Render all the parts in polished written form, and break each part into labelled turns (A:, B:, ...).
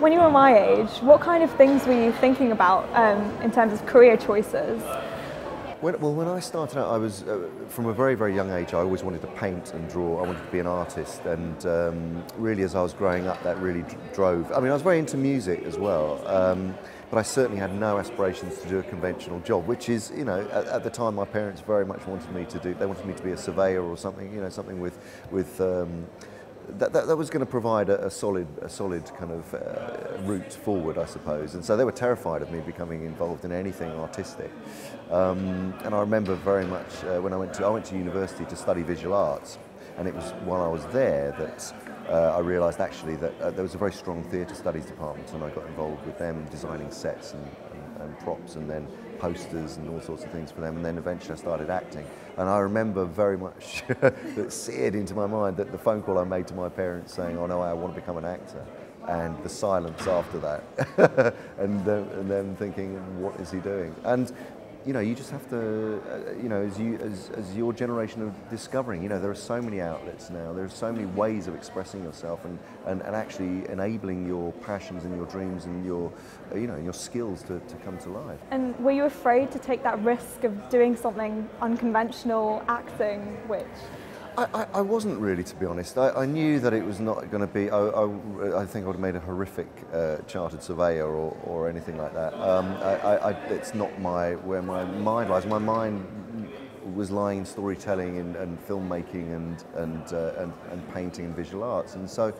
A: When you were my age, what kind of things were you thinking about in terms of career choices?
B: When I started out, I was, from a very, very young age, I always wanted to paint and draw. I wanted to be an artist, and really as I was growing up, that really drove. I mean, I was very into music as well, but I certainly had no aspirations to do a conventional job, which is, you know, at the time my parents very much wanted me to do. They wanted me to be a surveyor or something, you know, something with that was going to provide a solid kind of route forward, I suppose. And so they were terrified of me becoming involved in anything artistic. And I remember very much when I went to university to study visual arts, and it was while I was there that I realised actually that there was a very strong theatre studies department, and I got involved with them designing sets and props, and then posters and all sorts of things for them, and then eventually I started acting. And I remember very much that seared into my mind that the phone call I made to my parents saying, "Oh no, I want to become an actor," and the silence after that, and them thinking, "What is he doing?" And you know, you just have to, you know, as your generation of discovering, you know, there are so many outlets now, there are so many ways of expressing yourself and actually enabling your passions and your dreams and your, you know, your skills to come to life.
A: And were you afraid to take that risk of doing something unconventional, acting, which?
B: I wasn't really, to be honest. I knew that it was not going to be. I think I would have made a horrific chartered surveyor or anything like that. It's not where my mind lies. My mind was lying in storytelling and filmmaking and painting and visual arts, and so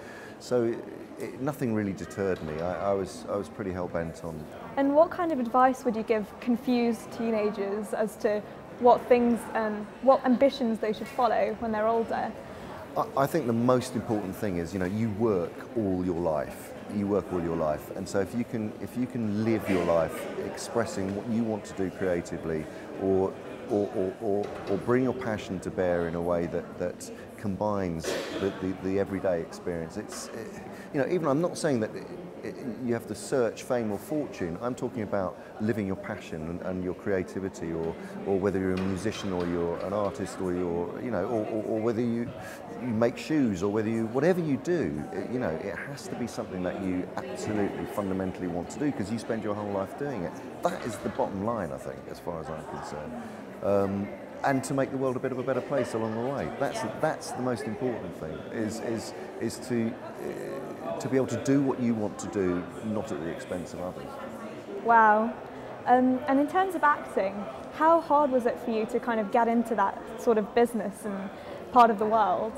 B: nothing really deterred me. I was pretty hell bent on.
A: And what kind of advice would you give confused teenagers as to what things and what ambitions they should follow when they're older?
B: I think the most important thing is, you know, you work all your life. You work all your life, and so if you can live your life expressing what you want to do creatively, or bring your passion to bear in a way that combines the everyday experience. You know, even I'm not saying that you have to search fame or fortune. I'm talking about living your passion and your creativity, or whether you're a musician or you're an artist, or you're, you know, or whether you make shoes, or whatever you do, you know, it has to be something that you absolutely fundamentally want to do because you spend your whole life doing it. That is the bottom line, I think, as far as I'm concerned. And to make the world a bit of a better place along the way. That's the most important thing, is to be able to do what you want to do, not at the expense of others.
A: Wow. And in terms of acting, how hard was it for you to kind of get into that sort of business and part of the world?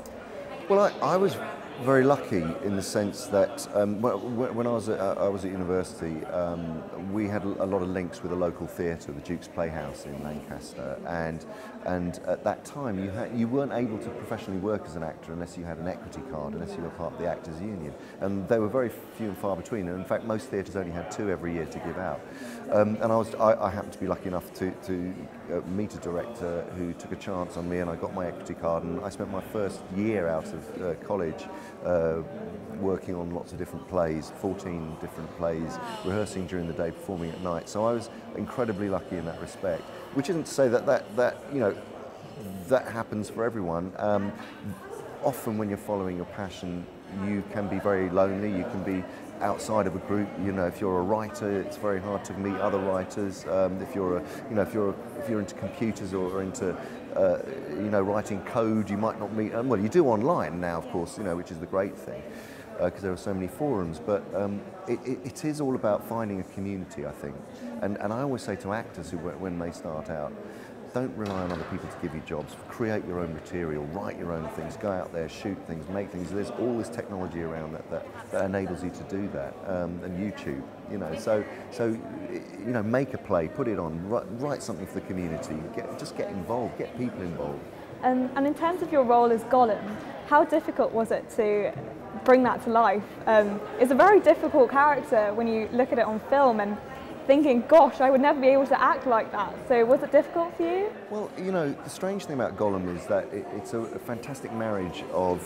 B: Well, I was very lucky in the sense that when I was at university, we had a lot of links with a local theatre, the Duke's Playhouse in Lancaster, and at that time you weren't able to professionally work as an actor unless you had an equity card, unless you were part of the Actors Union, and they were very few and far between. And in fact, most theatres only had 2 every year to give out. And I happened to be lucky enough to meet a director who took a chance on me, and I got my equity card, and I spent my first year out of college working on lots of different plays, 14 different plays, rehearsing during the day, performing at night. So I was incredibly lucky in that respect, which isn't to say that you know, that happens for everyone. Often when you're following your passion, you can be very lonely, you can be outside of a group. You know, if you're a writer, it's very hard to meet other writers. If you're into computers or into you know, writing code, you might not meet. Well, you do online now, of course, you know, which is the great thing, because there are so many forums. But it is all about finding a community, I think. And I always say to actors when they start out, don't rely on other people to give you jobs. Create your own material, write your own things, go out there, shoot things, make things. There's all this technology around that enables you to do that, and YouTube, you know. So you know, make a play, put it on, write something for the community. Just get involved, get people involved.
A: And in terms of your role as Gollum, how difficult was it to bring that to life? It's a very difficult character when you look at it on film and thinking, gosh, I would never be able to act like that. So was it difficult for you?
B: Well, you know, the strange thing about Gollum is that it's a fantastic marriage of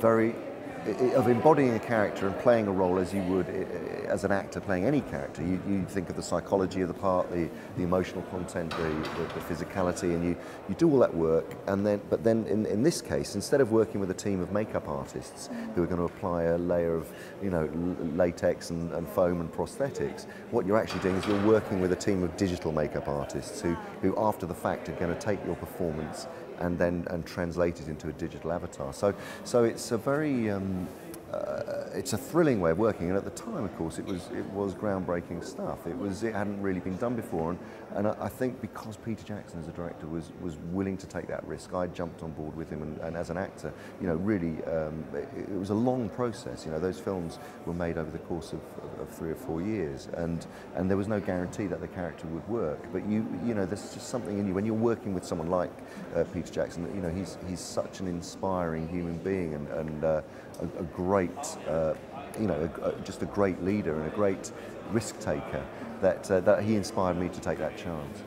B: very of embodying a character and playing a role as you would as an actor playing any character. You think of the psychology of the part, the emotional content, the physicality, and you do all that work. And then, but then in this case, instead of working with a team of makeup artists who are going to apply a layer of latex and foam and prosthetics, what you're actually doing is you're working with a team of digital makeup artists who after the fact are going to take your performance and translate it into a digital avatar. So it's a very it's a thrilling way of working, and at the time, of course, it was groundbreaking stuff. It hadn't really been done before, and I think because Peter Jackson as a director was willing to take that risk, I jumped on board with him, and as an actor, really, it was a long process. Those films were made over the course of 3 or 4 years, and there was no guarantee that the character would work. But there's just something in you when you're working with someone like Peter Jackson. He's such an inspiring human being, and a great, just a great leader and a great risk taker that he inspired me to take that chance.